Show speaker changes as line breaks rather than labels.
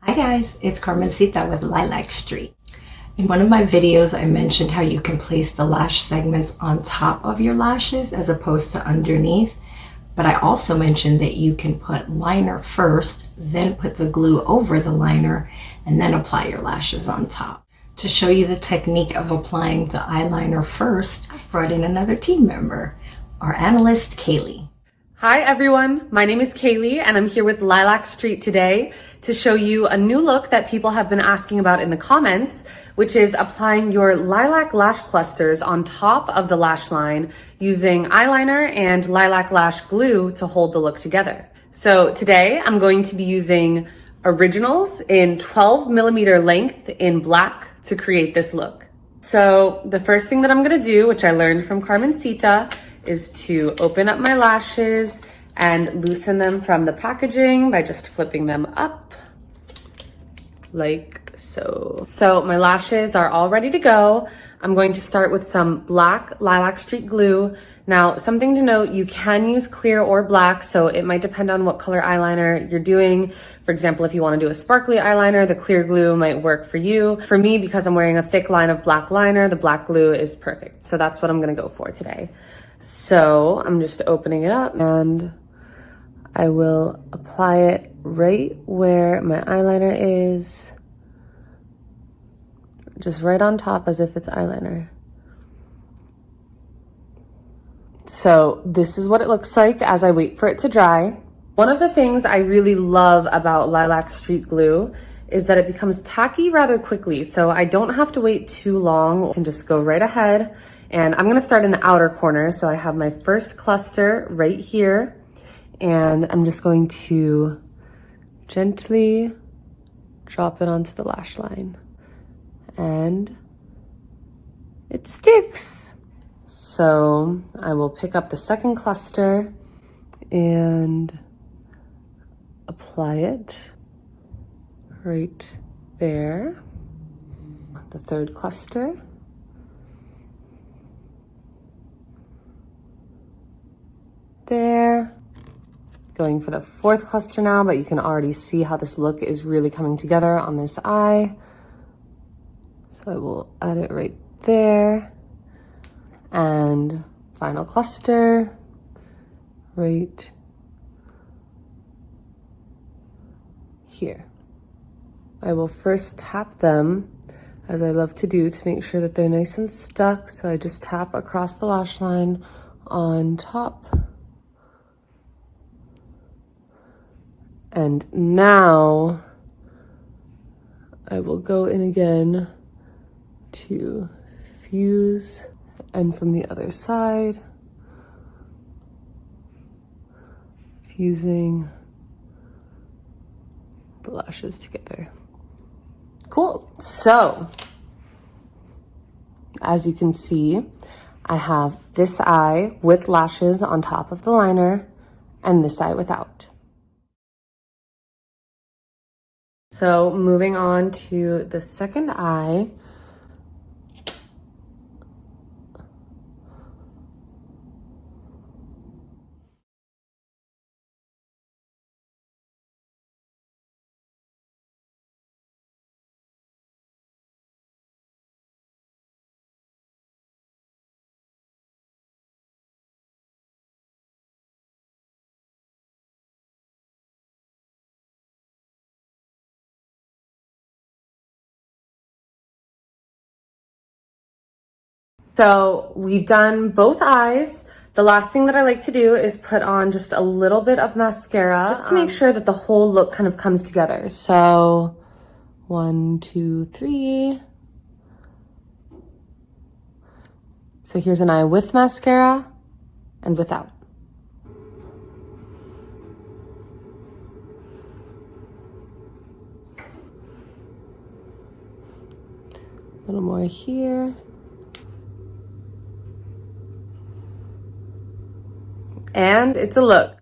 Hi guys, it's Carmencita with Lilac St. In one of my videos, I mentioned how you can place the lash segments on top of your lashes as opposed to underneath. But I also mentioned that you can put liner first, then put the glue over the liner, and then apply your lashes on top. To show you the technique of applying the eyeliner first, I brought in another team member, our analyst, Kaylee.
Hi everyone, my name is Kaylee and I'm here with Lilac St today to show you a new look that people have been asking about in the comments, which is applying your lilac lash clusters on top of the lash line using eyeliner and lilac lash glue to hold the look together. So today I'm going to be using originals in 12 millimeter length in black to create this look. So the first thing that I'm gonna do, which I learned from Carmencita, is to open up my lashes and loosen them from the packaging by just flipping them up like so. So my lashes are all ready to go. I'm going to start with some black Lilac St glue. Now, something to note, you can use clear or black, so it might depend on what color eyeliner you're doing. For example, if you want to do a sparkly eyeliner, the clear glue might work for you. For me, because I'm wearing a thick line of black liner, the black glue is perfect. So that's what I'm going to go for today. So I'm just opening it up and I will apply it right where my eyeliner is, just right on top as if it's eyeliner. So this is what it looks like as I wait for it to dry. One of the things I really love about Lilac St glue is that it becomes tacky rather quickly. So I don't have to wait too long. I can just go right ahead. And I'm gonna start in the outer corner. So I have my first cluster right here. And I'm just going to gently drop it onto the lash line. And it sticks. So I will pick up the second cluster and apply it right there. The third cluster. There. Going for the fourth cluster now, but you can already see how this look is really coming together on this eye. So I will add it right there. And final cluster right here. I will first tap them, as I love to do, to make sure that they're nice and stuck. So I just tap across the lash line on top. And now I will go in again to fuse, and from the other side, fusing the lashes together. Cool. So as you can see, I have this eye with lashes on top of the liner and this eye without. So moving on to the second eye. So we've done both eyes. The last thing that I like to do is put on just a little bit of mascara just to make sure that the whole look kind of comes together. So 1, 2, 3. So here's an eye with mascara and without. A little more here. And it's a look.